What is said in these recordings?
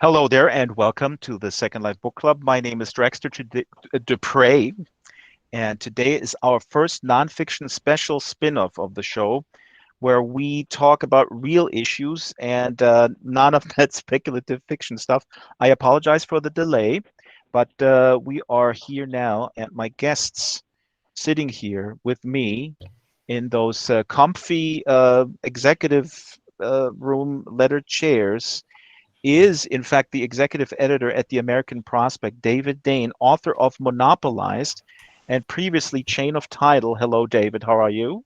Hello there, and welcome to the Second Life Book Club. My name is Draxtor Dupre, and today is our first nonfiction special spin-off of the show, where we talk about real issues and none of that speculative fiction stuff. I apologize for the delay, but we are here now, and my guests sitting here with me in those comfy executive room leather chairs is, in fact, the executive editor at the American Prospect, David Dayen, author of Monopolized and previously Chain of Title. Hello, David. How are you?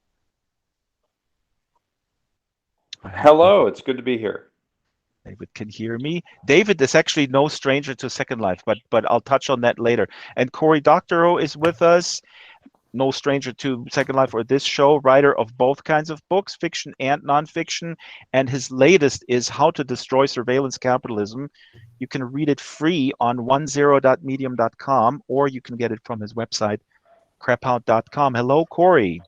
I hope Hello, it's good to be here. David can hear me. David is actually no stranger to Second Life, but I'll touch on that later. And Cory Doctorow is with us, no stranger to Second Life or this show, writer of both kinds of books, fiction and nonfiction. And his latest is How to Destroy Surveillance Capitalism. You can read it free on 10.medium.com, or you can get it from his website, crapout.com. Hello, Cory.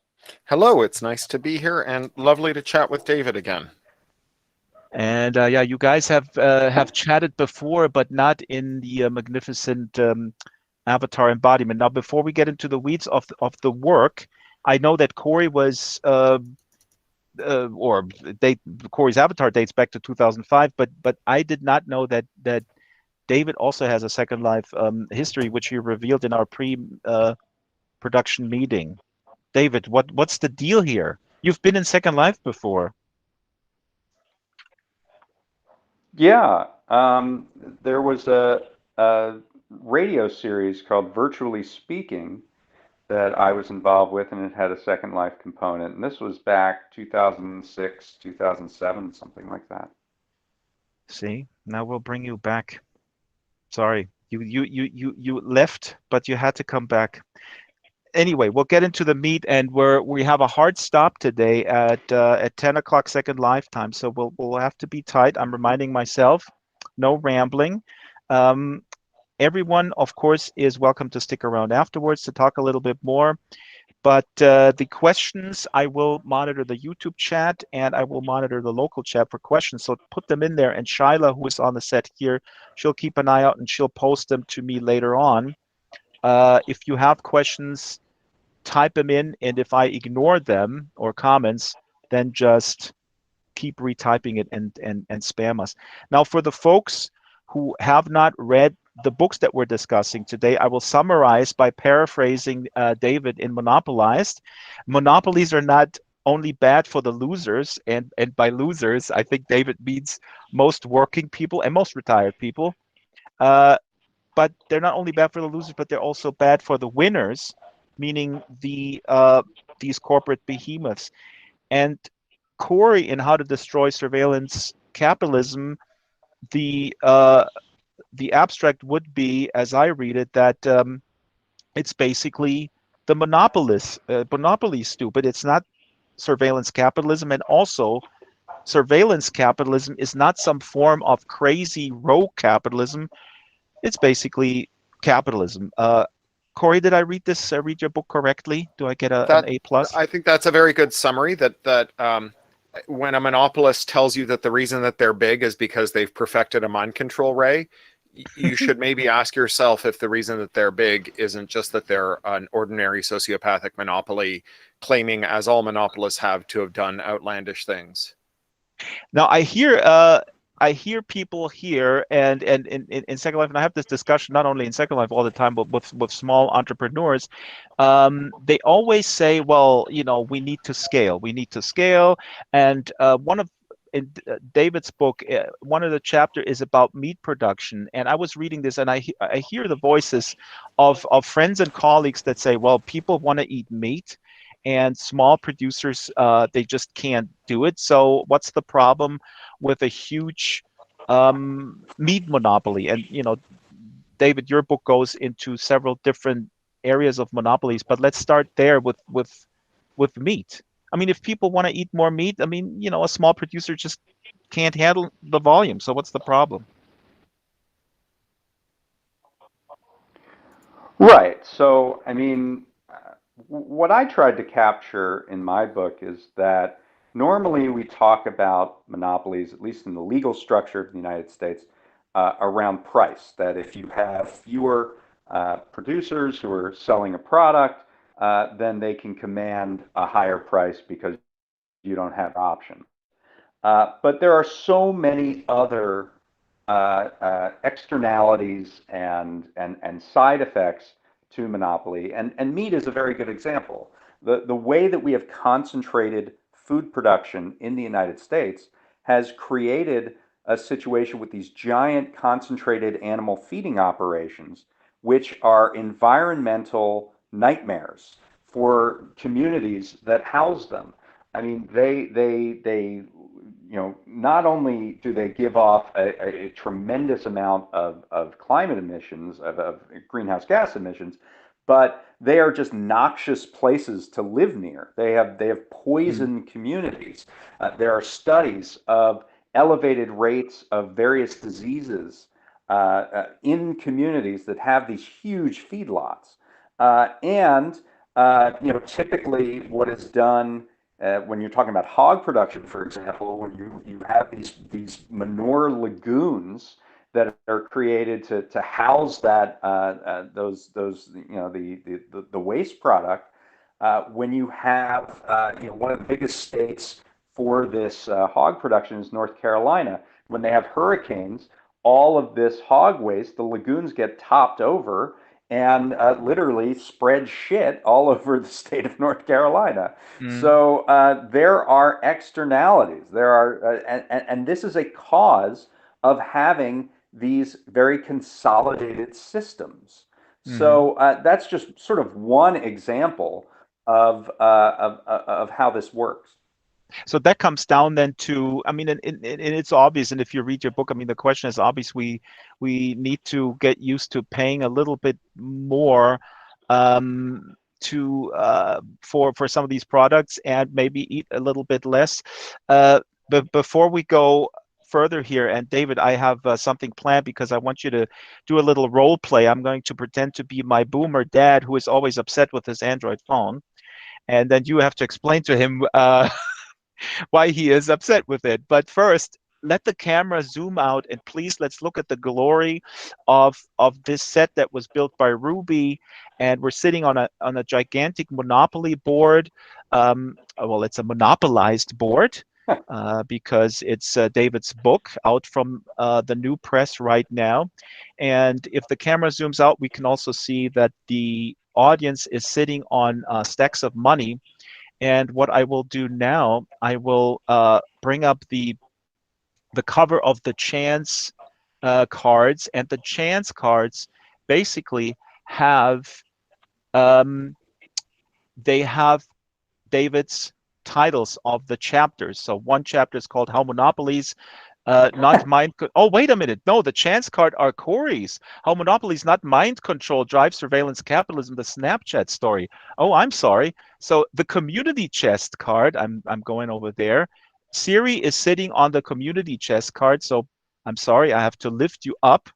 Hello, it's nice to be here and lovely to chat with David again. And yeah, you guys have chatted before, but not in the magnificent avatar embodiment. Now, before we get into the weeds of the work, I know that Cory was or Cory's avatar dates back to 2005, but I did not know that David also has a Second Life history, which he revealed in our pre-production meeting. David, what's the deal here? You've been in Second Life before. Yeah, there was a radio series called Virtually Speaking that I was involved with, and it had a Second Life component. And this was back 2006, 2007, something like that. See, now we'll bring you back. Sorry, you left, but you had to come back. Anyway, we'll get into the meat, and we have a hard stop today at 10 o'clock Second Life time, so we'll have to be tight. I'm reminding myself, no rambling. Um, Everyone, of course, is welcome to stick around afterwards to talk a little bit more. But the questions, I will monitor the YouTube chat and I will monitor the local chat for questions. So put them in there. And Shyla, who is on the set here, she'll keep an eye out and she'll post them to me later on. If you have questions, type them in. And if I ignore them or comments, then just keep retyping it and spam us. Now, for the folks who have not read the books that we're discussing today, I will summarize by paraphrasing David in Monopolized. Monopolies are not only bad for the losers, and by losers, I think David means most working people and most retired people. Uh, but they're not only bad for the losers, but they're also bad for the winners, meaning these corporate behemoths. And Cory in How to Destroy Surveillance Capitalism, the uh, the abstract would be, as I read it, that it's basically the monopoly stupid. It's not surveillance capitalism, and also surveillance capitalism is not some form of crazy rogue capitalism. It's basically capitalism. Cory, did I read this? Read your book correctly? Do I get an That A plus? I think that's a very good summary. That when a monopolist tells you that the reason that they're big is because they've perfected a mind control ray, you should maybe ask yourself if the reason that they're big isn't just that they're an ordinary sociopathic monopoly, claiming, as all monopolists have, to have done outlandish things. Now I hear people here and in Second Life, and I have this discussion not only in Second Life all the time, but with small entrepreneurs. They always say, well, we need to scale. We need to scale. And one of in David's book, one of the chapter is about meat production. And I was reading this, and I hear the voices of friends and colleagues that say, well, people want to eat meat, and small producers they just can't do it. So what's the problem with a huge meat monopoly? And David, your book goes into several different areas of monopolies, but let's start there with meat. I mean, if people want to eat more meat, I mean, a small producer just can't handle the volume. So what's the problem? Right. So, I mean, what I tried to capture in my book is that normally we talk about monopolies, at least in the legal structure of the United States, around price. That if you have fewer producers who are selling a product, then they can command a higher price because you don't have options. But there are so many other externalities and side effects to monopoly, and meat is a very good example. The way that we have concentrated food production in the United States has created a situation with these giant concentrated animal feeding operations, which are environmental nightmares for communities that house them. I mean, not only do they give off a tremendous amount of climate emissions, of greenhouse gas emissions, but they are just noxious places to live near. They have Mm. poisoned communities. There are studies of elevated rates of various diseases in communities that have these huge feedlots. Typically what is done when you're talking about hog production, for example, when you have these manure lagoons that are created to house those the waste product. When you have one of the biggest states for this hog production is North Carolina. When they have hurricanes, all of this hog waste, the lagoons get topped over and literally spread shit all over the state of North Carolina. Mm. So there are externalities. There are, and this is a cause of having these very consolidated systems. Mhm. So that's just sort of one example of how this works. So that comes down then to, I mean, and it's obvious, and if you read your book, I mean, the question is obvious. We need to get used to paying a little bit more to for some of these products and maybe eat a little bit less. But before we go further here, and David, I have something planned because I want you to do a little role play. I'm going to pretend to be my boomer dad who is always upset with his Android phone, and then you have to explain to him why he is upset with it. But first, let the camera zoom out and please let's look at the glory of this set that was built by Ruby. And we're sitting on a gigantic Monopoly board. Well, it's a monopolized board. Because it's David's book out from the new press right now. And if the camera zooms out, we can also see that the audience is sitting on stacks of money. And what I will do now, I will bring up the cover of the chance cards, and the chance cards basically have um, they have David's titles of the chapters. So one chapter is called How Monopolies Not Mind. Oh, wait a minute. No, the chance card are Cory's. How Monopolies Not Mind Control Drive Surveillance Capitalism, the Snapchat story. Oh, I'm sorry. So the community chest card, I'm going over there. Siri is sitting on the community chest card. So I'm sorry, I have to lift you up.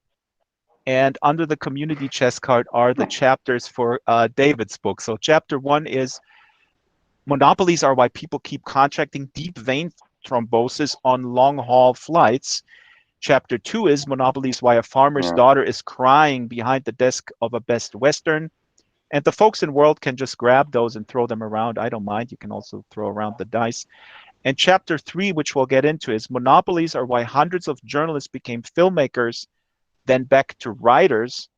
And under the community chest card are the chapters for David's book. So chapter 1 is Monopolies are why people keep contracting deep vein thrombosis on long haul flights. Chapter 2 is Monopolies why a farmer's Yeah. daughter is crying behind the desk of a Best Western. And the folks in world can just grab those and throw them around. I don't mind. You can also throw around the dice. And chapter 3, which we'll get into, is Monopolies are why hundreds of journalists became filmmakers, then back to writers,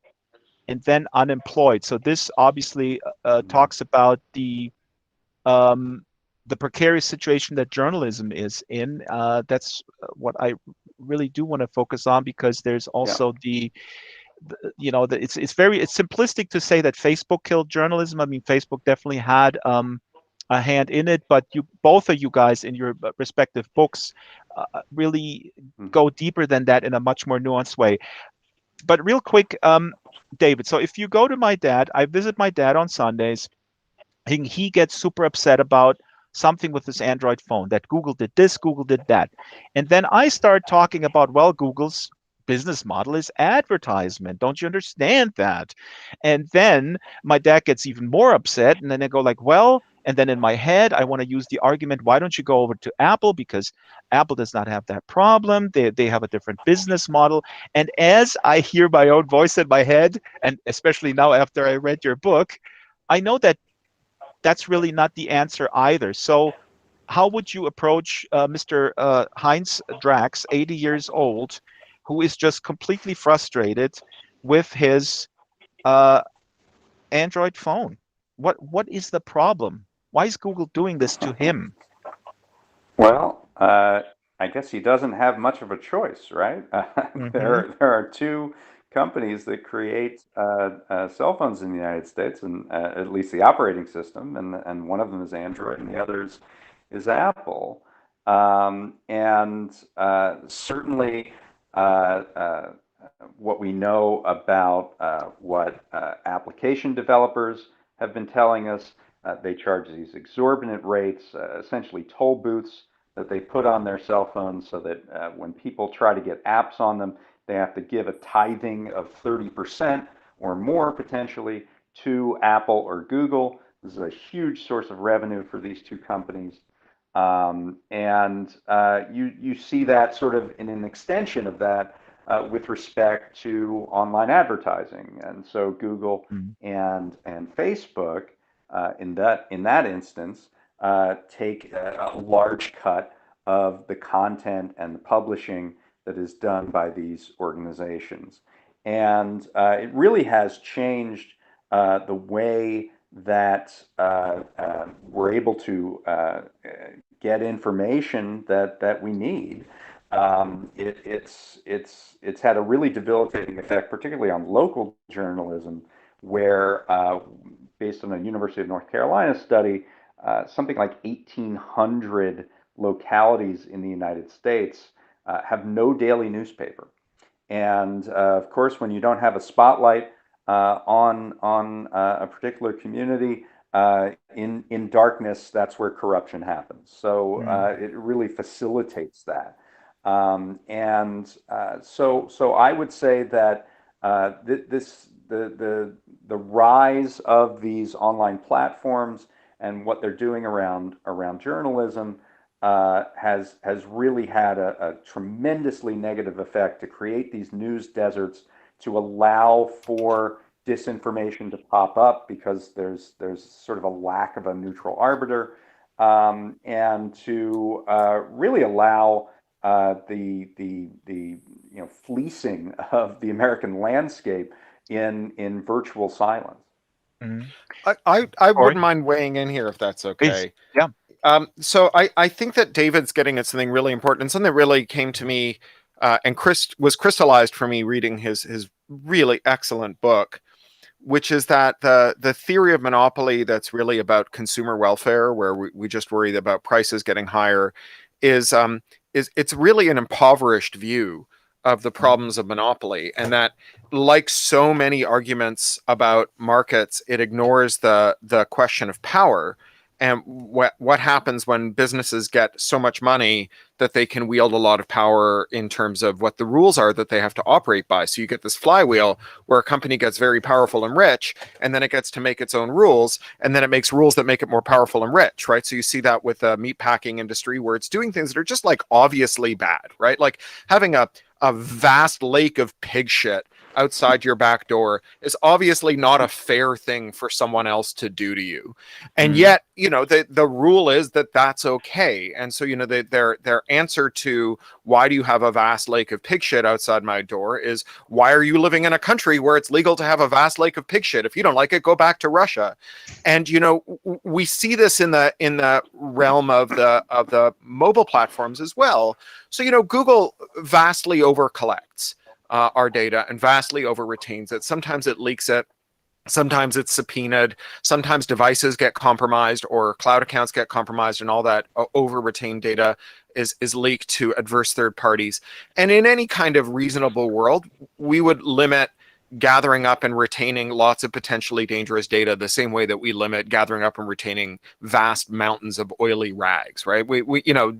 and then unemployed. So this obviously talks about um, the precarious situation that journalism is in. That's what I really do want to focus on because there's Yeah. also it's simplistic to say that Facebook killed journalism. I mean, Facebook definitely had a hand in it, but both of you guys in your respective books really Mhm. go deeper than that in a much more nuanced way. But real quick, David, so if you go to my dad, I visit my dad on Sundays. He gets super upset about something with his Android phone that Google did this, Google did that. And then I start talking about, well, Google's business model is advertisement. Don't you understand that? And then my dad gets even more upset. And then I go like, well, And then in my head, I want to use the argument, why don't you go over to Apple? Because Apple does not have that problem. They have a different business model. And as I hear my own voice in my head, and especially now after I read your book, I know that that's really not the answer either. So how would you approach Mr. Heinz Drax, 80 years old, who is just completely frustrated with his uh, Android phone? What is the problem? Why is Google doing this to him? Well, I guess he doesn't have much of a choice, right? Hmm. There are two companies that create cell phones in the United States, and at least the operating system, and one of them is Android, and the other is Apple. And certainly, uh, uh, what we know about what application developers have been telling us. They charge these exorbitant rates, essentially toll booths that they put on their cell phones so that when people try to get apps on them, they have to give a tithing of 30% or more potentially to Apple or Google. This is a huge source of revenue for these two companies. And you see that sort of in an extension of that with respect to online advertising. And so Google Mm. and Facebook in that instance take a large cut of the content and the publishing that is done by these organizations. And it really has changed the way that we're able to get information that we need. It's had a really debilitating effect, particularly on local journalism, where based on a University of North Carolina study, something like 1,800 localities in the United States have no daily newspaper. And of course, when you don't have a spotlight on a particular community, in darkness, that's where corruption happens. So Mm. it really facilitates that. So I would say that the rise of these online platforms and what they're doing around journalism has really had a tremendously negative effect to create these news deserts to allow for disinformation to pop up because there's sort of a lack of a neutral arbiter, and to really allow the fleecing of the American landscape in virtual silence. Mm. I Cory, wouldn't mind weighing in here if that's please. okay. Yeah. So I think that David's getting at something really important and something that really came to me and was crystallized for me reading his really excellent book, which is that the theory of monopoly that's really about consumer welfare, where we just worry about prices getting higher, is it's really an impoverished view of the Mm. problems of monopoly, and that, like so many arguments about markets, it ignores the question of power and what happens when businesses get so much money that they can wield a lot of power in terms of what the rules are that they have to operate by. So you get this flywheel where a company gets very powerful and rich, and then it gets to make its own rules, and then it makes rules that make it more powerful and rich, right? So you see that with the meatpacking industry, where it's doing things that are just like obviously bad, right? Like having a vast lake of pig shit outside your back door is obviously not a fair thing for someone else to do to you. And Mm. yet, the rule is that that's okay. And so, their answer to why do you have a vast lake of pig shit outside my door is, why are you living in a country where it's legal to have a vast lake of pig shit? If you don't like it, go back to Russia. And we see this in the realm of the mobile platforms as well. So Google vastly over collects our data and vastly over retains it. Sometimes it leaks it. Sometimes it's subpoenaed. Sometimes devices get compromised or cloud accounts get compromised, and all that over retained data is leaked to adverse third parties. And in any kind of reasonable world, we would limit gathering up and retaining lots of potentially dangerous data the same way that we limit gathering up and retaining vast mountains of oily rags, right?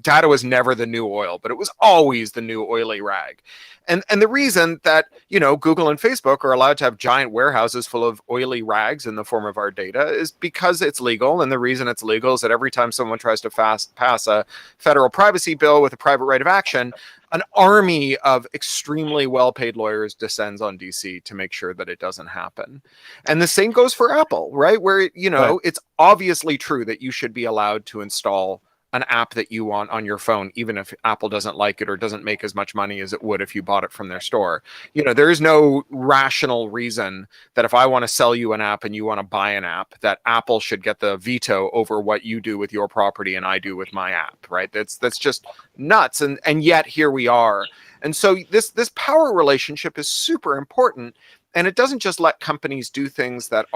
Data was never the new oil, but it was always the new oily rag. And the reason that, Google and Facebook are allowed to have giant warehouses full of oily rags in the form of our data is because it's legal. And the reason it's legal is that every time someone tries to pass a federal privacy bill with a private right of action, an army of extremely well-paid lawyers descends on DC to make sure that it doesn't happen. And the same goes for Apple, right? Where, Right. it's obviously true that you should be allowed to install an app that you want on your phone, even if Apple doesn't like it or doesn't make as much money as it would if you bought it from their store. There is no rational reason that if I want to sell you an app and you want to buy an app, that Apple should get the veto over what you do with your property and I do with my app, right? That's just nuts. And yet here we are. And so this power relationship is super important. And it doesn't just let companies do things that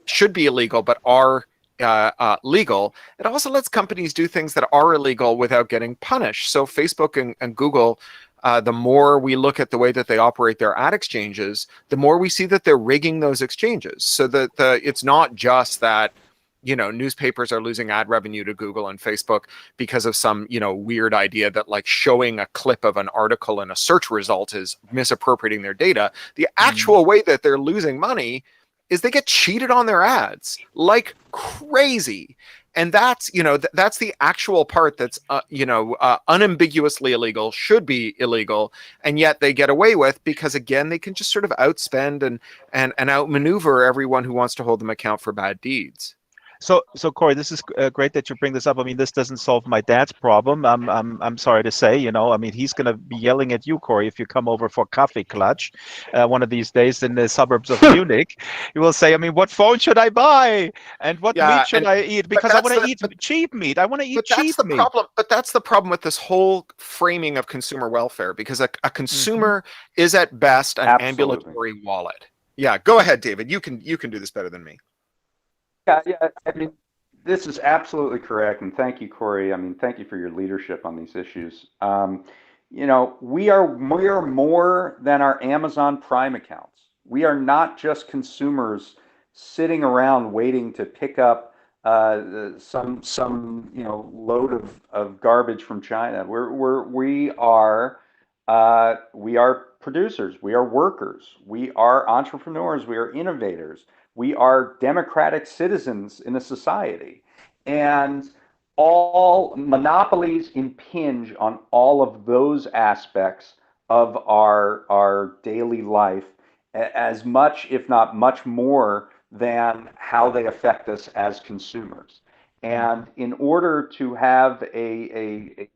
should be illegal, but are legal. It also lets companies do things that are illegal without getting punished. So Facebook and Google, the more we look at the way that they operate their ad exchanges, the more we see that they're rigging those exchanges. So that it's not just that newspapers are losing ad revenue to Google and Facebook because of some weird idea that like showing a clip of an article in a search result is misappropriating their data. The actual way that they're losing money is they get cheated on their ads like crazy. And that's, that's the actual part that's, unambiguously illegal, should be illegal. And yet they get away with because, again, they can just sort of outspend and outmaneuver everyone who wants to hold them account for bad deeds. So Cory, this is great that you bring this up. I mean, this doesn't solve my dad's problem. I'm sorry to say, I mean, he's going to be yelling at you, Cory, if you come over for coffee clutch one of these days in the suburbs of Munich. He will say, I mean, what phone should I buy? And what meat should I eat? Because I want to eat cheap meat. I want to eat cheap meat. Problem. But that's the problem with this whole framing of consumer welfare, because a consumer is at best an ambulatory wallet. Yeah, go ahead, David. You can do this better than me. Yeah. I mean, this is absolutely correct, and thank you, Cory. I mean, thank you for your leadership on these issues. We are more than our Amazon Prime accounts. We are not just consumers sitting around waiting to pick up some load of garbage from China. We are producers. We are workers. We are entrepreneurs. We are innovators. We are democratic citizens in a society. And all monopolies impinge on all of those aspects of our daily life as much, if not much more, than how they affect us as consumers. And in order to have a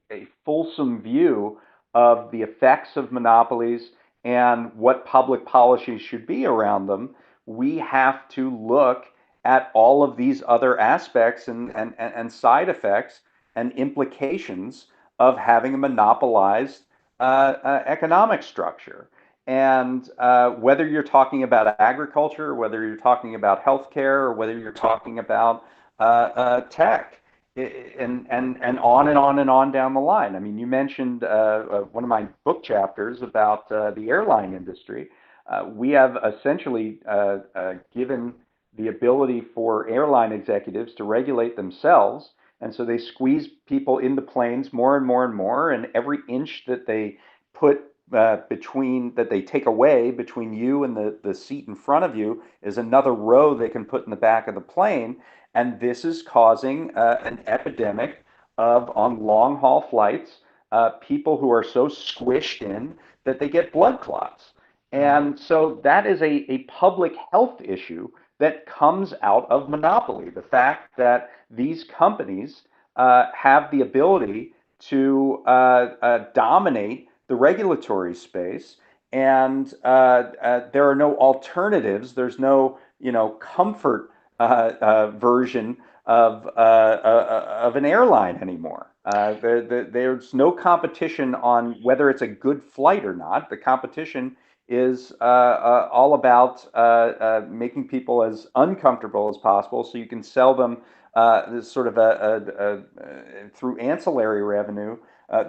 fulsome view of the effects of monopolies and what public policies should be around them, we have to look at all of these other aspects and side effects and implications of having a monopolized economic structure. And whether you're talking about agriculture, whether you're talking about healthcare, or whether you're talking about tech, and on and on and on down the line. I mean, you mentioned one of my book chapters about the airline industry. We have essentially given the ability for airline executives to regulate themselves. And so they squeeze people into planes more and more and more. And every inch that they put that they take away between you and the seat in front of you is another row they can put in the back of the plane. And this is causing an epidemic on long haul flights, people who are so squished in that they get blood clots. And so that is a public health issue that comes out of monopoly. The fact that these companies have the ability to dominate the regulatory space, and there are no alternatives. There's no comfort version of an airline anymore. There's no competition on whether it's a good flight or not. The competition is all about making people as uncomfortable as possible, so you can sell them this sort of through ancillary revenue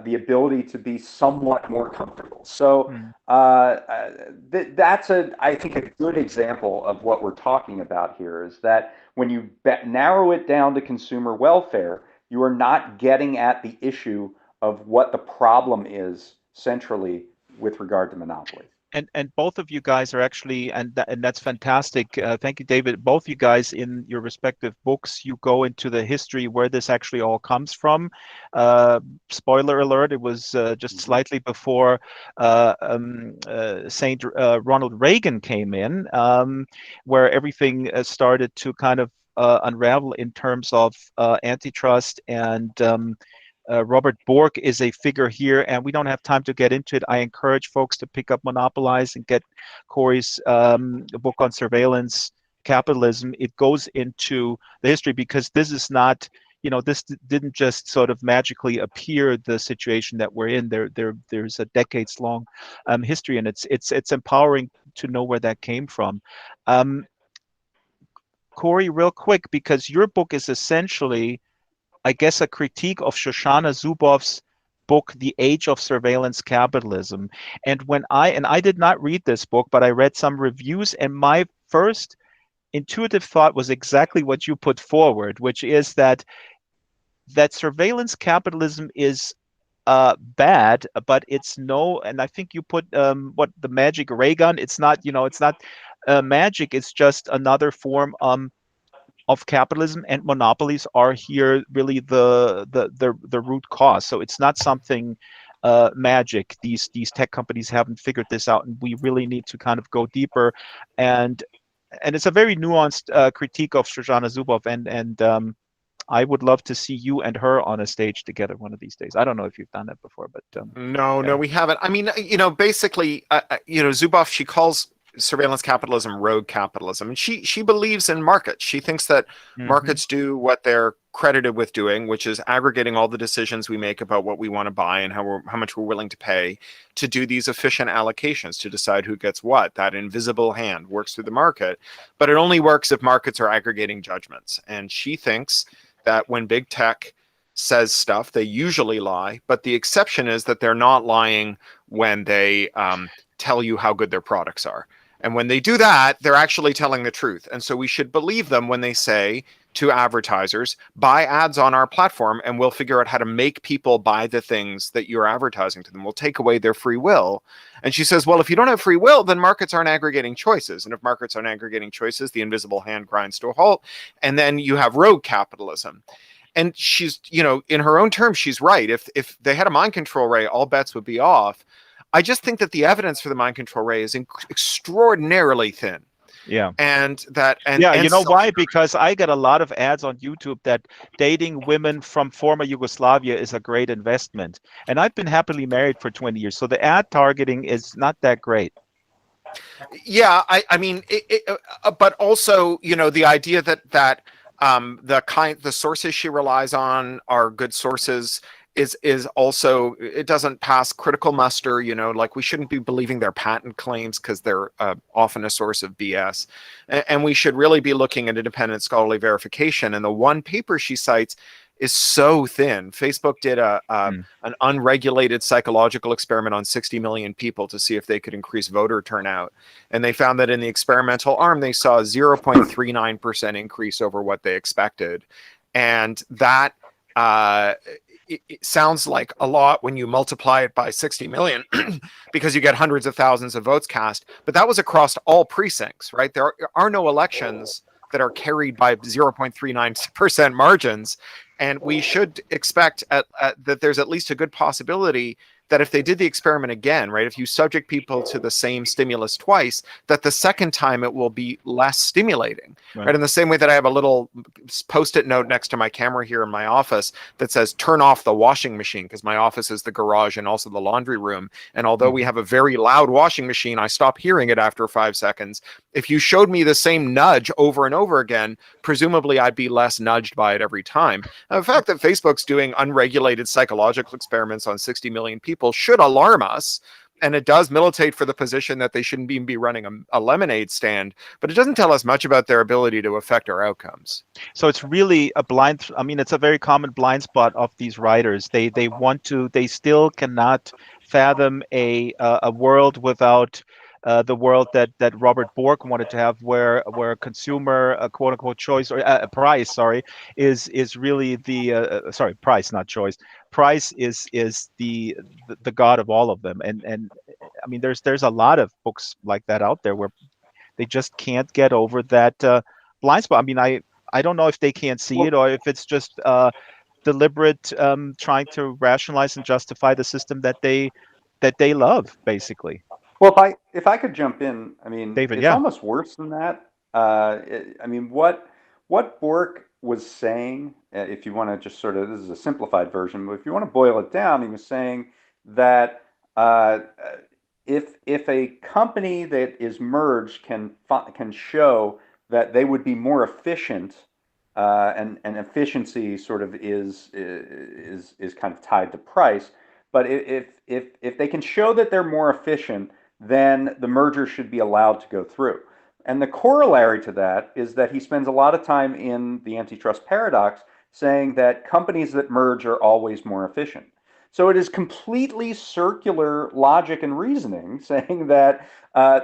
the ability to be somewhat more comfortable. So Mm. that's I think a good example of what we're talking about here, is that when you narrow it down to consumer welfare, you are not getting at the issue of what the problem is centrally with regard to monopoly. And both of you guys are actually, and that's fantastic. Thank you, David. Both you guys, in your respective books, you go into the history where this actually all comes from. Spoiler alert: it was just slightly before Saint Ronald Reagan came in, where everything started to kind of unravel in terms of antitrust and. Robert Bork is a figure here, and we don't have time to get into it. I encourage folks to pick up Monopolized and get Cory's book on surveillance capitalism. It goes into the history, because this is not, this didn't just sort of magically appear, the situation that we're in. There's a decades-long history, and it's empowering to know where that came from. Cory, real quick, because your book is essentially, I guess, a critique of Shoshana Zuboff's book, The Age of Surveillance Capitalism. And I did not read this book, but I read some reviews, and my first intuitive thought was exactly what you put forward, which is that surveillance capitalism is bad, but it's and I think you put what the magic ray gun. It's not, it's not magic. It's just another form of capitalism, and monopolies are here really the root cause. So it's not something magic. These tech companies haven't figured this out, and we really need to kind of go deeper. And it's a very nuanced critique of Shoshana Zuboff, and I would love to see you and her on a stage together one of these days. I don't know if you've done that before, but no, we haven't. I mean, basically, Zuboff, she calls surveillance capitalism rogue capitalism, and she believes in markets. She thinks that markets do what they're credited with doing, which is aggregating all the decisions we make about what we want to buy and how much we're willing to pay, to do these efficient allocations, to decide who gets what. That invisible hand works through the market, but it only works if markets are aggregating judgments. And she thinks that when big tech says stuff, they usually lie, but the exception is that they're not lying when they tell you how good their products are. And when they do that, they're actually telling the truth. And so we should believe them when they say to advertisers, buy ads on our platform and we'll figure out how to make people buy the things that you're advertising to them. We'll take away their free will. And she says, well, if you don't have free will, then markets aren't aggregating choices. And if markets aren't aggregating choices, the invisible hand grinds to a halt. And then you have rogue capitalism. And she's, in her own terms, she's right. If they had a mind control ray, all bets would be off. I just think that the evidence for the mind control ray is extraordinarily thin. Yeah. And you know why? Because I get a lot of ads on YouTube that dating women from former Yugoslavia is a great investment. And I've been happily married for 20 years. So the ad targeting is not that great. Yeah, I mean, but also, the idea that the sources she relies on are good sources is also, it doesn't pass critical muster. Like, we shouldn't be believing their patent claims because they're often a source of BS, and we should really be looking at independent scholarly verification. And the one paper she cites is so thin. Facebook did an unregulated psychological experiment on 60 million people to see if they could increase voter turnout. And they found that in the experimental arm, they saw a 0.39% increase over what they expected. And that it sounds like a lot when you multiply it by 60 million because you get hundreds of thousands of votes cast. But that was across all precincts, right? There are no elections that are carried by 0.39% margins. And we should expect that there's at least a good possibility that if they did the experiment again, right, if you subject people to the same stimulus twice, that the second time it will be less stimulating, right? In the same way that I have a little Post-it note next to my camera here in my office that says, turn off the washing machine, because my office is the garage and also the laundry room. And although we have a very loud washing machine, I stop hearing it after 5 seconds. If you showed me the same nudge over and over again, presumably I'd be less nudged by it every time. Now, the fact that Facebook's doing unregulated psychological experiments on 60 million people should alarm us, and it does militate for the position that they shouldn't even be running a lemonade stand, but it doesn't tell us much about their ability to affect our outcomes. So it's really a blind. I mean, it's a very common blind spot of these writers. They want to. They still cannot fathom a world without the world that Robert Bork wanted to have, where a consumer, a quote unquote choice or a price, sorry, is really the sorry, price, not choice. Price is the god of all of them. And I mean, there's a lot of books like that out there where they just can't get over that blind spot. I mean, I don't know if they can't see Well, it or if it's just deliberate trying to rationalize and justify the system that they love, basically. well, if I could jump in, I mean, David, it's yeah. almost worse than that. I mean, what Bork was saying, if you want to just sort of, this is a simplified version, but if you want to boil it down, he was saying that uh, if a company that is merged can show that they would be more efficient, and efficiency sort of is kind of tied to price. But if they can show that they're more efficient, then the merger should be allowed to go through. And the corollary to that is that he spends a lot of time in the antitrust paradox saying that companies that merge are always more efficient. So it is completely circular logic and reasoning saying that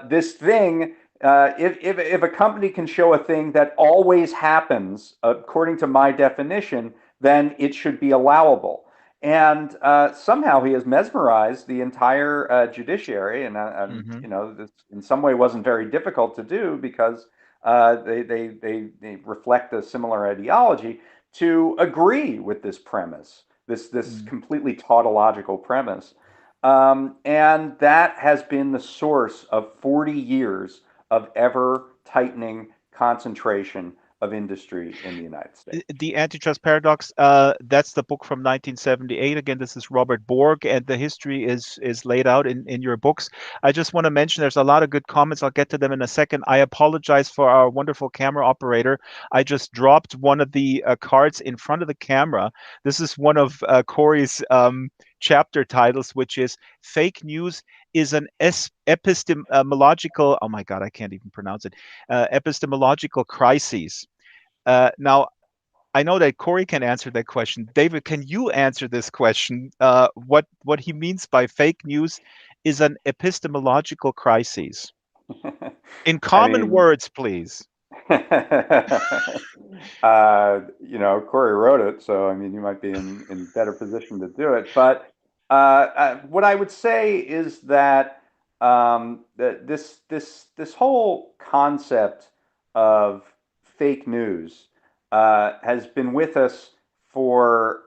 this thing, if a company can show a thing that always happens according to my definition, then it should be allowable. And somehow he has mesmerized the entire judiciary, and Hmm. you know, this in some way wasn't very difficult to do because they reflect a similar ideology to agree with this premise, this Mm. completely tautological premise, and that has been the source of 40 years of ever tightening concentration of industry in the United States. The Antitrust Paradox, that's the book from 1978. Again, this is Robert Borg, and the history is laid out in your books. I just want to mention there's a lot of good comments. I'll get to them in a second. I apologize for our wonderful camera operator. I just dropped one of the cards in front of the camera. This is one of Cory's chapter titles, which is Fake News is an epistemological, oh my God, I can't even pronounce it, epistemological crises. Now, I know that Cory can answer that question. David, can you answer this question? What he means by fake news is an epistemological crisis. In I common mean, words, please. you know, Corey wrote it, so I mean, you might be in better position to do it. But what I would say is that that this whole concept of fake news has been with us for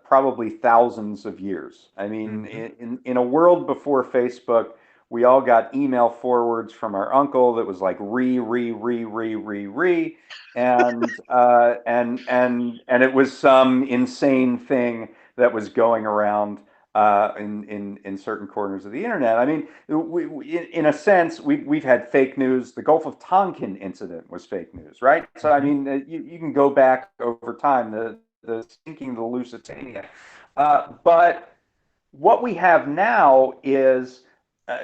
probably thousands of years. I mean, Hmm. in a world before Facebook, we all got email forwards from our uncle that was like re, and it was some insane thing that was going around in certain corners of the internet. I mean, in a sense, we've had fake news. The Gulf of Tonkin incident was fake news, right? So I Hmm. mean, you can go back over time, the sinking of the Lusitania, but what we have now is, uh,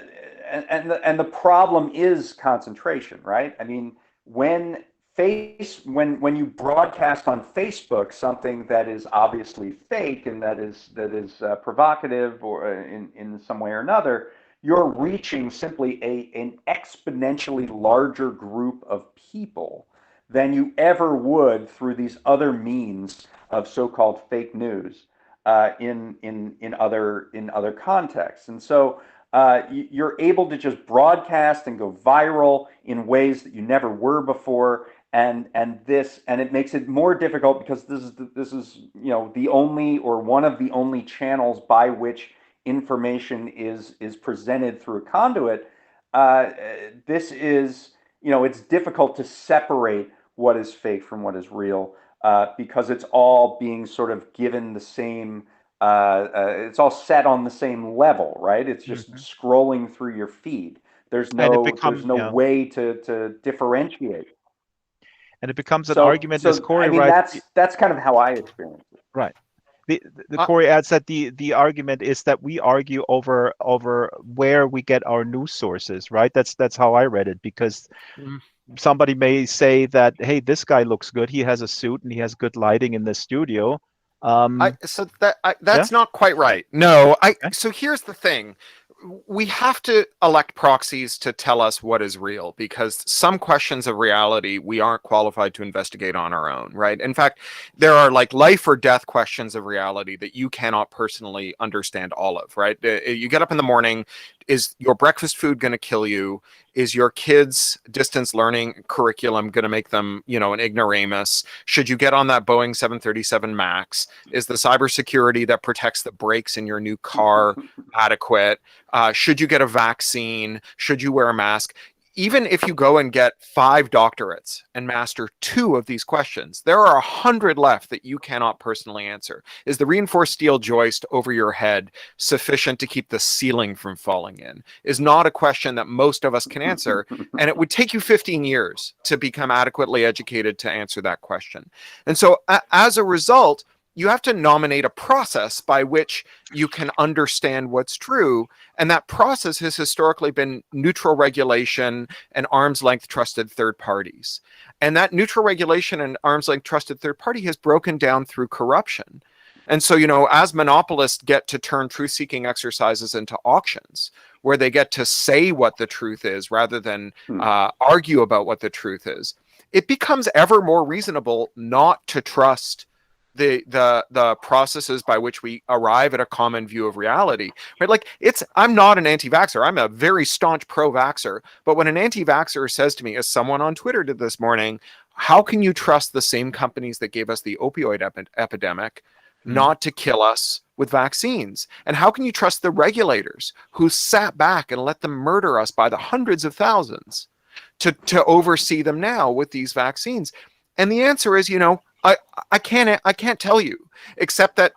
and the problem is concentration, right? I mean, when you broadcast on Facebook something that is obviously fake and that is provocative or in some way or another, you're reaching simply an exponentially larger group of people than you ever would through these other means of so-called fake news in other contexts. And so you're able to just broadcast and go viral in ways that you never were before. And it makes it more difficult because this is the only or one of the only channels by which information is presented through a conduit. Uh, this is it's difficult to separate what is fake from what is real, because it's all being sort of given the same, it's all set on the same level, right? It's just Hmm. scrolling through your feed. There's And it no there's become no yeah, way to differentiate. and it becomes an So argument, as so I Cory mean writes. that's kind of how I experience it. Right. the Uh, Corey adds that the argument is that we argue over where we get our news sources, right? That's how I read it, because mm, somebody may say that, hey, this guy looks good. He has a suit and he has good lighting in the studio. so that Yeah. that's not quite right. No, Okay. so here's the thing. We have to elect proxies to tell us what is real, because some questions of reality we aren't qualified to investigate on our own, right? In fact, there are like life or death questions of reality that you cannot personally understand all of, right? You get up in the morning, is your breakfast food going to kill you? Is your kids' distance learning curriculum going to make them, an ignoramus? Should you get on that Boeing 737 Max? Is the cybersecurity that protects the brakes in your new car adequate? Should you get a vaccine? Should you wear a mask? Even if you go and get 5 doctorates and master 2 of these questions, there are 100 left that you cannot personally answer. Is the reinforced steel joist over your head sufficient to keep the ceiling from falling in? Is not a question that most of us can answer. And it would take you 15 years to become adequately educated to answer that question. And so as a result, you have to nominate a process by which you can understand what's true. And that process has historically been neutral regulation and arm's length trusted third parties. And that neutral regulation and arm's length trusted third party has broken down through corruption. And so, as monopolists get to turn truth seeking exercises into auctions, where they get to say what the truth is rather than argue about what the truth is, it becomes ever more reasonable not to trust the processes by which we arrive at a common view of reality, right? Like, I'm not an anti-vaxxer. I'm a very staunch pro-vaxxer. But when an anti-vaxxer says to me, as someone on Twitter did this morning, how can you trust the same companies that gave us the opioid epidemic not to kill us with vaccines? And how can you trust the regulators who sat back and let them murder us by the hundreds of thousands to oversee them now with these vaccines? And the answer is, I can't tell you, except that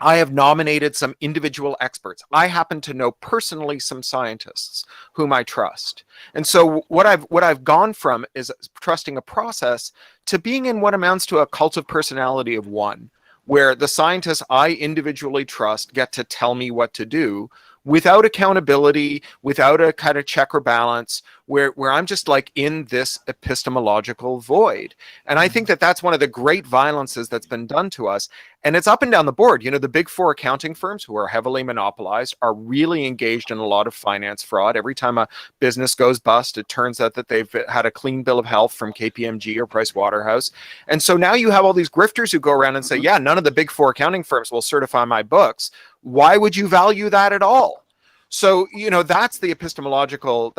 I have nominated some individual experts. I happen to know personally some scientists whom I trust. And so what I've gone from is trusting a process to being in what amounts to a cult of personality of one, where the scientists I individually trust get to tell me what to do without accountability, without a kind of check or balance, where I'm just like in this epistemological void. And I think that that's one of the great violences that's been done to us. And it's up and down the board. The big 4 accounting firms, who are heavily monopolized, are really engaged in a lot of finance fraud. Every time a business goes bust, it turns out that they've had a clean bill of health from KPMG or Price Waterhouse. And so now you have all these grifters who go around and say, yeah, none of the big 4 accounting firms will certify my books. Why would you value that at all? So, that's the epistemological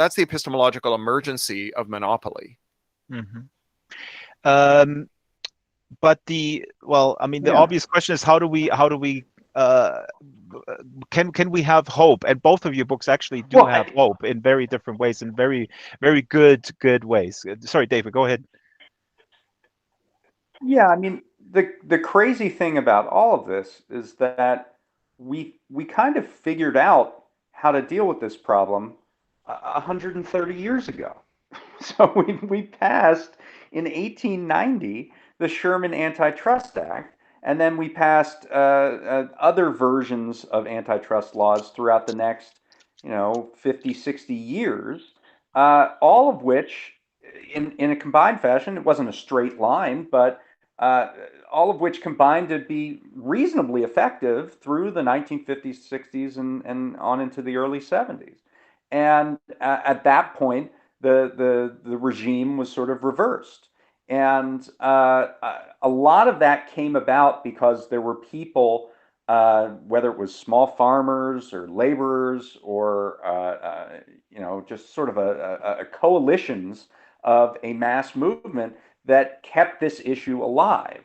emergency of monopoly. Mm-hmm. But the obvious question is, how do we can we have hope? And both of your books actually do have hope in very different ways, in very, very good ways. Sorry, David, go ahead. Yeah, I mean, the crazy thing about all of this is that we kind of figured out how to deal with this problem 130 years ago. So we passed in 1890 the Sherman Antitrust Act, and then we passed other versions of antitrust laws throughout the next, 50, 60 years, all of which, in a combined fashion, it wasn't a straight line, but all of which combined to be reasonably effective through the 1950s, 60s, and on into the early 70s. And at that point, the regime was sort of reversed. And a lot of that came about because there were people, whether it was small farmers or laborers or just sort of a coalitions of a mass movement that kept this issue alive.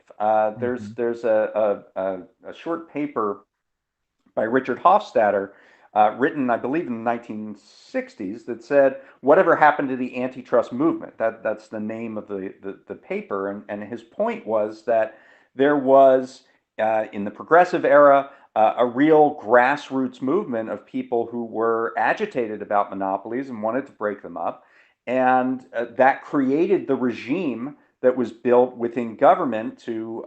There's a short paper by Richard Hofstadter, written, I believe, in the 1960s, that said, "Whatever happened to the antitrust movement?" That's the name of the paper, and his point was that there was, in the progressive era, a real grassroots movement of people who were agitated about monopolies and wanted to break them up, and that created the regime that was built within government to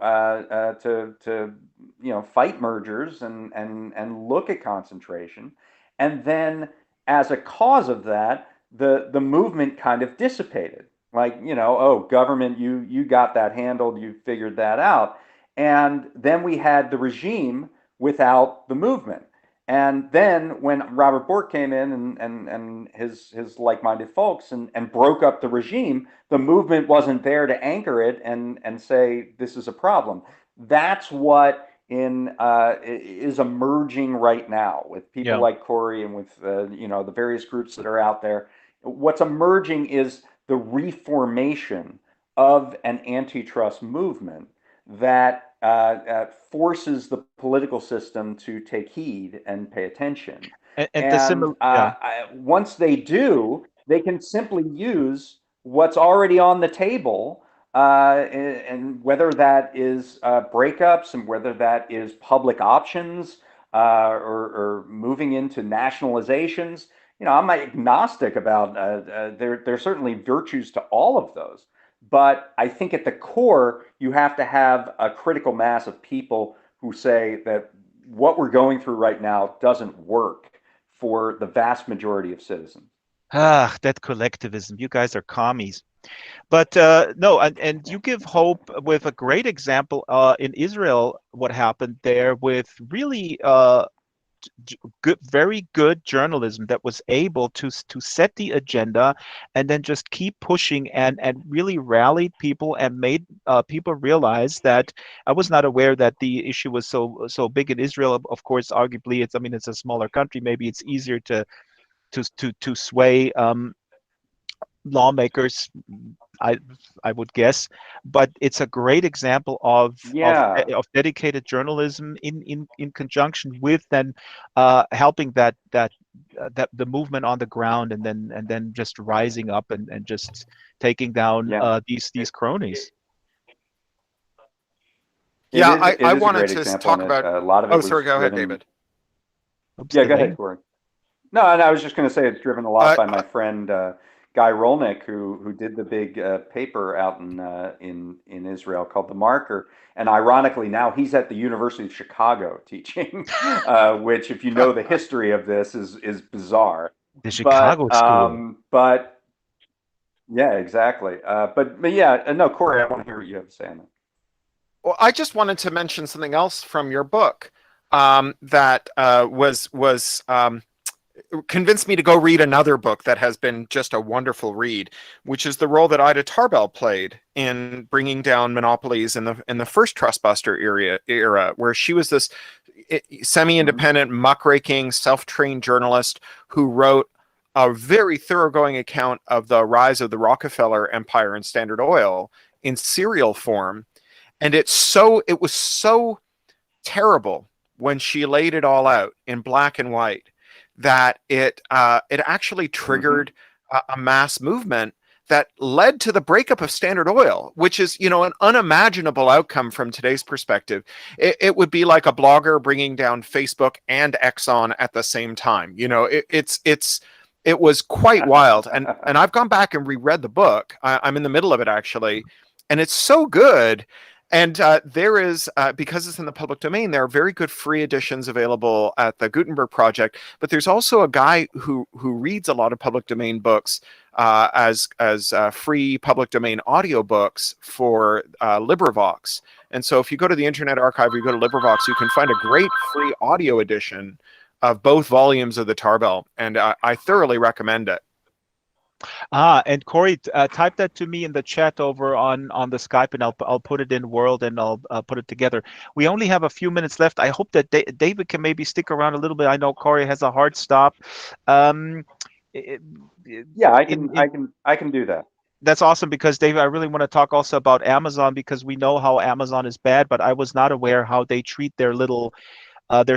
fight mergers and look at concentration, and then as a cause of that, the movement kind of dissipated. Like, oh, government, you got that handled, you figured that out. And then we had the regime without the movement. And then when Robert Bork came in and his like-minded folks and broke up the regime, the movement wasn't there to anchor it and say this is a problem. That's what is emerging right now with people Yeah. like Cory and with the various groups that are out there. What's emerging is the reformation of an antitrust movement that forces the political system to take heed and pay attention. And the And similar, yeah. once they do, they can simply use what's already on the table, and whether that is breakups and whether that is public options, or moving into nationalizations. I'm agnostic about there's certainly virtues to all of those. But I think at the core, you have to have a critical mass of people who say that what we're going through right now doesn't work for the vast majority of citizens. That collectivism. You guys are commies. But no, and you give hope with a great example in Israel, what happened there with really good, very good journalism that was able to set the agenda and then just keep pushing and really rallied people and made people realize that I was not aware that the issue was so big in Israel. Of course, arguably, I mean, it's a smaller country. Maybe it's easier to sway lawmakers, I I would guess, but it's a great example Yeah, of dedicated journalism in conjunction with then helping that the movement on the ground and then just rising up and just taking down yeah. these cronies. It Yeah, is it I is a wanted great to example, talk and about. a lot of Oh, it sorry, was go ahead, driven. David. Oops, Yeah, go delay. ahead, Cory. No, and I was just going to say it's driven a lot Uh, by my friend Guy Rolnick, who did the big paper out in Israel called The Marker. And ironically, now he's at the University of Chicago teaching, which, if you know the history of this, is bizarre. The But Chicago School. yeah, exactly. But yeah, no, Cory, I want to hear what you have to say on that. well, I just wanted to mention something else from your book that was convinced me to go read another book that has been just a wonderful read, which is the role that Ida Tarbell played in bringing down monopolies in the first trustbuster era, where she was this Mhm. semi-independent, muckraking, self-trained journalist who wrote a very thoroughgoing account of the rise of the Rockefeller Empire and Standard Oil in serial form, and it was so terrible when she laid it all out in black and white that it actually Mhm. triggered a mass movement that led to the breakup of Standard Oil, which is, an unimaginable outcome from today's perspective. It would be like a blogger bringing down Facebook and Exxon at the same time. It was quite wild, and I've gone back and reread the book. I'm in the middle of it actually, and it's so good. And there is, because it's in the public domain, there are very good free editions available at the Gutenberg Project. But there's also a guy who reads a lot of public domain books as free public domain audiobooks for LibriVox. And so if you go to the Internet Archive or you go to LibriVox, you can find a great free audio edition of both volumes of the Tarbell. And I thoroughly recommend it. And Cory, type that to me in the chat over on the Skype, and I'll put it in World and I'll put it together. We only have a few minutes left. I hope that David can maybe stick around a little bit. I know Cory has a hard stop. Um, i- i- Yeah, I in can I in can I can do that. That's awesome because David, I really want to talk also about Amazon because we know how Amazon is bad, but I was not aware how they treat their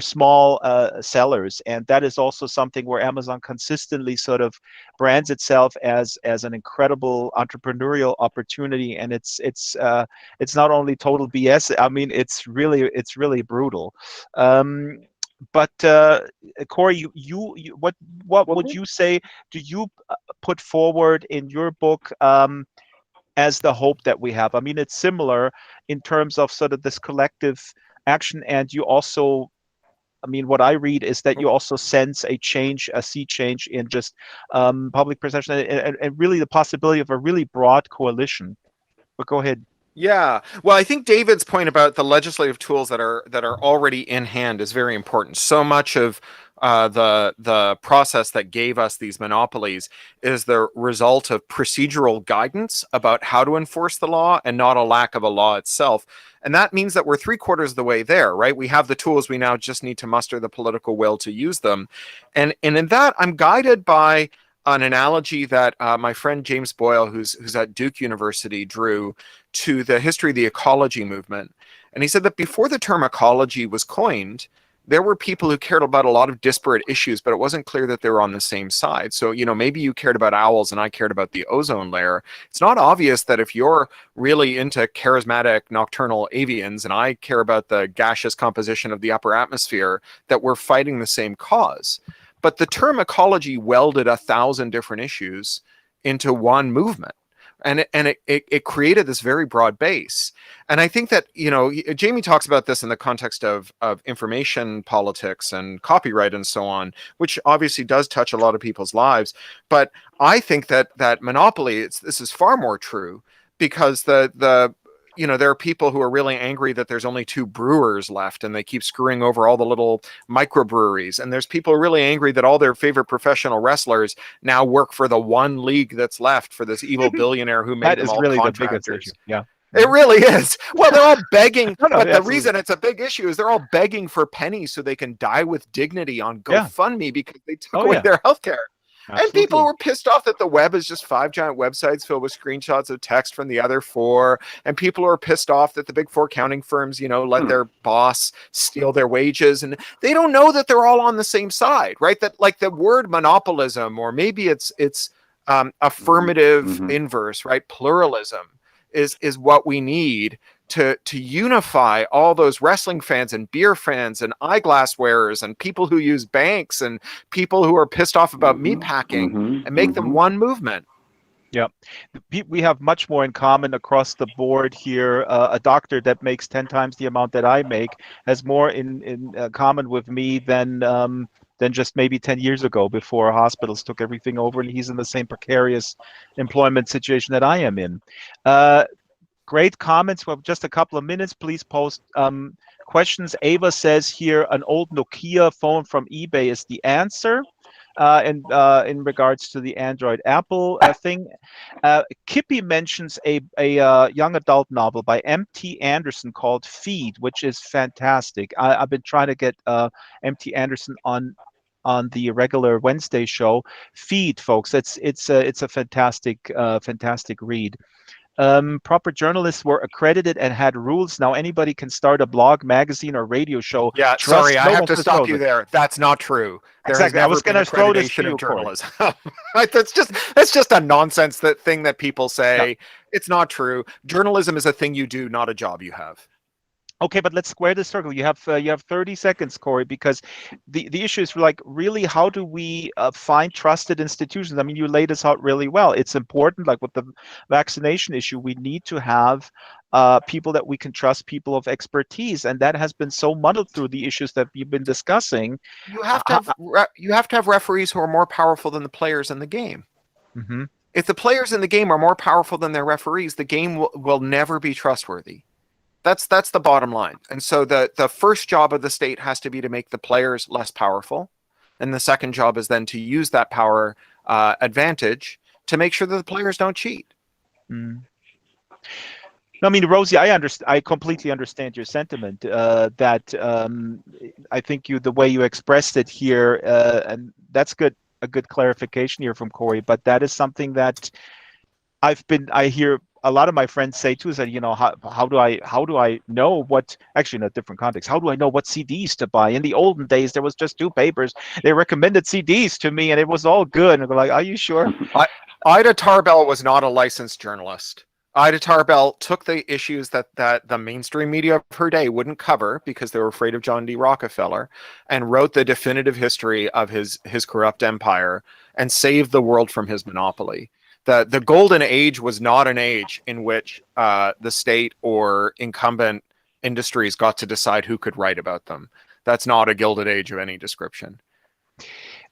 small sellers, and that is also something where Amazon consistently sort of brands itself as an incredible entrepreneurial opportunity, and it's not only total BS. I mean, it's really brutal. Um, but Cory, what Well, would this, you say? Do you put forward in your book as the hope that we have? I mean, it's similar in terms of sort of this collective action, and you also, I mean, what I read is that you also sense a change, a sea change in just public perception, and really the possibility of a really broad coalition. But go ahead. Yeah. Well, I think David's point about the legislative tools that are already in hand is very important. So much of the process that gave us these monopolies is the result of procedural guidance about how to enforce the law and not a lack of a law itself. And that means that we're 3/4 of the way there, right? We have the tools, we now just need to muster the political will to use them. And in that, I'm guided by an analogy that my friend James Boyle, who's at Duke University, drew to the history of the ecology movement. And he said that before the term ecology was coined, there were people who cared about a lot of disparate issues, but it wasn't clear that they were on the same side. So, maybe you cared about owls and I cared about the ozone layer. It's not obvious that if you're really into charismatic nocturnal avians and I care about the gaseous composition of the upper atmosphere, that we're fighting the same cause. But the term ecology welded 1,000 different issues into one movement. And it created this very broad base. And I think that, Jamie talks about this in the context of information politics and copyright and so on, which obviously does touch a lot of people's lives. But I think that monopoly, this is far more true because there are people who are really angry that there's only 2 brewers left and they keep screwing over all the little microbreweries. And there's people really angry that all their favorite professional wrestlers now work for the one league that's left for this evil billionaire who made them all really contractors. The biggest issue. Yeah. It really is. Well, they're all begging, No, but the absolutely. reason it's a big issue is they're all begging for pennies so they can die with dignity on GoFundMe because they took away their health care. Absolutely. And people were pissed off that the web is just 5 giant websites filled with screenshots of text from the other 4. And people are pissed off that the big 4 accounting firms, let their boss steal their wages. And they don't know that they're all on the same side, right? That like the word monopolism, or maybe it's affirmative inverse, right? Pluralism is what we need to unify all those wrestling fans and beer fans and eyeglass wearers and people who use banks and people who are pissed off about meat packing and make them one movement. Yeah, we have much more in common across the board here. A doctor that makes 10 times the amount that I make has more in common with me than just maybe 10 years ago before hospitals took everything over, and he's in the same precarious employment situation that I am in. Great comments. We have just a couple of minutes. Please post questions. Ava says here, an old Nokia phone from eBay is the answer. In regards to the Android Apple thing. Kippy mentions a young adult novel by M.T. Anderson called Feed, which is fantastic. I've been trying to get M.T. Anderson on the regular Wednesday show. Feed, folks. It's a fantastic read. Proper journalists were accredited and had rules. Now anybody can start a blog, magazine, or radio show. Yeah, sorry, I have to stop you there. That's not true. Exactly. I was going to throw this to you, journalism. That's just a nonsense thing that people say. Yeah. It's not true. Journalism is a thing you do, not a job you have. Okay, but let's square the circle. You have 30 seconds, Cory, because the issue is like, really, how do we find trusted institutions? I mean, you laid this out really well. It's important, like with the vaccination issue, we need to have people that we can trust, people of expertise, and that has been so muddled through the issues that we've been discussing. You have to have referees who are more powerful than the players in the game. Mm-hmm. If the players in the game are more powerful than their referees, the game will never be trustworthy. That's the bottom line. And so the first job of the state has to be to make the players less powerful. And the second job is then to use that power advantage to make sure that the players don't cheat. Mm. No, I mean, Rosie, I completely understand your sentiment that I think the way you expressed it here, and that's a good clarification here from Cory, but that is something that I hear a lot of my friends say too, is that, how do I know what, actually in a different context, how do I know what CDs to buy? In the olden days, there was just 2 papers. They recommended CDs to me and it was all good. And they're like, are you sure? Ida Tarbell was not a licensed journalist. Ida Tarbell took the issues that the mainstream media of her day wouldn't cover because they were afraid of John D. Rockefeller, and wrote the definitive history of his corrupt empire and saved the world from his monopoly. The golden age was not an age in which the state or incumbent industries got to decide who could write about them. That's not a Gilded Age of any description.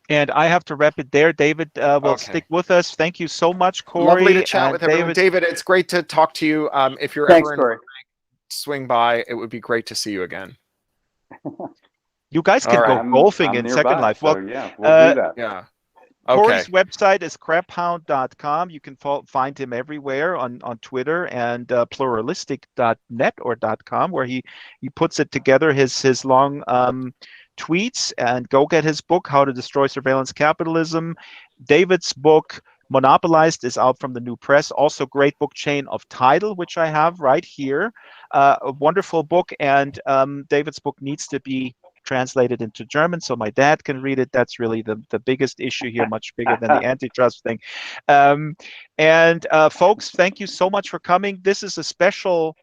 And I have to wrap it there. David will Okay. stick with us. Thank you so much, Cory. Lovely to chat and with everyone. David, it's great to talk to you. If you're Thanks, ever in Cory. swing by, it would be great to see you again. You guys can All go right. golfing I'm in nearby, Second Life. so Well, yeah, we'll do that. Yeah. Okay. Cory's website is craphound.com. You can find him everywhere on Twitter, and pluralistic.net or .com, where he puts it together, his long tweets. And go get his book, How to Destroy Surveillance Capitalism. David's book, Monopolized, is out from the New Press. Also, great book, Chain of Title, which I have right here. A wonderful book, and David's book needs to be translated into German so my dad can read it. That's really the biggest issue here, much bigger than the antitrust thing. Folks, thank you so much for coming. This is a special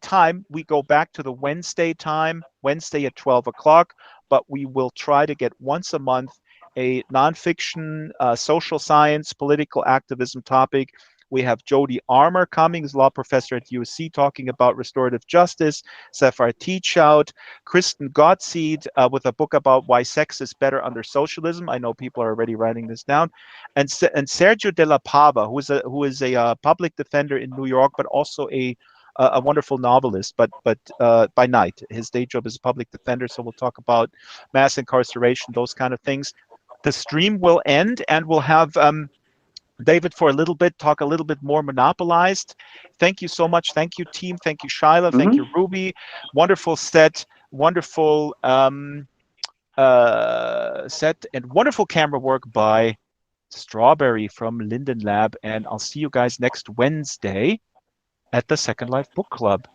time. We go back to the Wednesday time, Wednesday at 12 o'clock, but we will try to get once a month a nonfiction, social science, political activism topic. We have Jody Armour coming, as law professor at USC, talking about restorative justice. Sapphire Teachout, Kristen Gottseed with a book about why sex is better under socialism. I know people are already writing this down. And Sergio de la Pava, who is a public defender in New York, but also a wonderful novelist, but by night. His day job is a public defender, so we'll talk about mass incarceration, those kind of things. The stream will end, and we'll have David for a little bit, talk a little bit more Monopolized. Thank you so much. Thank you, team. Thank you, Shyla. Thank you, Ruby. Wonderful set. Wonderful set and wonderful camera work by Strawberry from Linden Lab. And I'll see you guys next Wednesday at the Second Life Book Club.